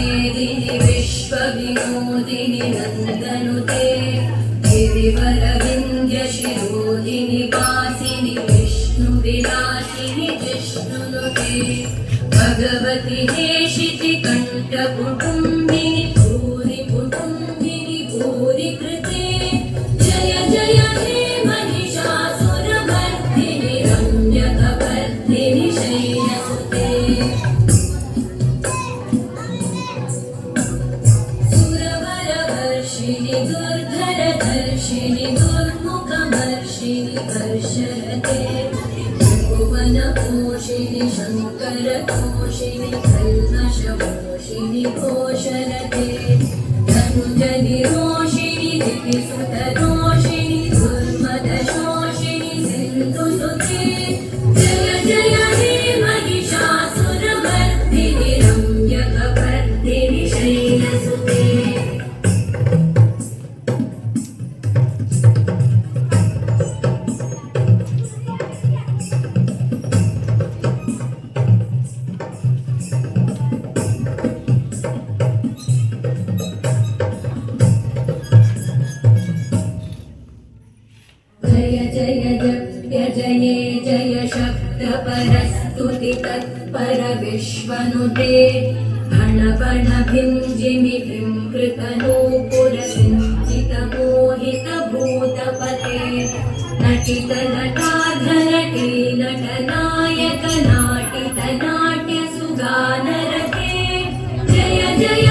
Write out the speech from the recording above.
मेदिनि विश्वविनोदिनि नन्दनुते गिरिवरविन्द्यशिरोदिनि वासिनि विष्णुविलासिनि जिष्णुनुते भगवति हेशितिकण्ठकुटुम्बिनि भूरि कुटुम्बिनि भूरि कृते जय जय हे महिषासुरमर्दिनि रम्यकपर्दिनि शैलसुते सुरवरवर्षिणि दुर्धरधर्षिणि दुर्मुखमर्षिणि वर्षरते भुवनपोषिणि शङ्करतोषिणि कल्मषमोषिणि घोषरते धनुजनिरोषिणि दितिसुतरोषिणि दुर्मदशोषिणि सिन्धुसुते जय जय हे महिषासुरमर्दिनि रम्यकपर्दिनि शैलसुते जय जय जप्य जये जय शब्दपरस्तुति तत्पर विश्वनुते भण भण भिञ्जिमि बिम्हृतनूपुरसिञ्चित मोहित भूतपते नटित नटाधनटे नटनायक नाटित नाट्य सुगानरते जय जय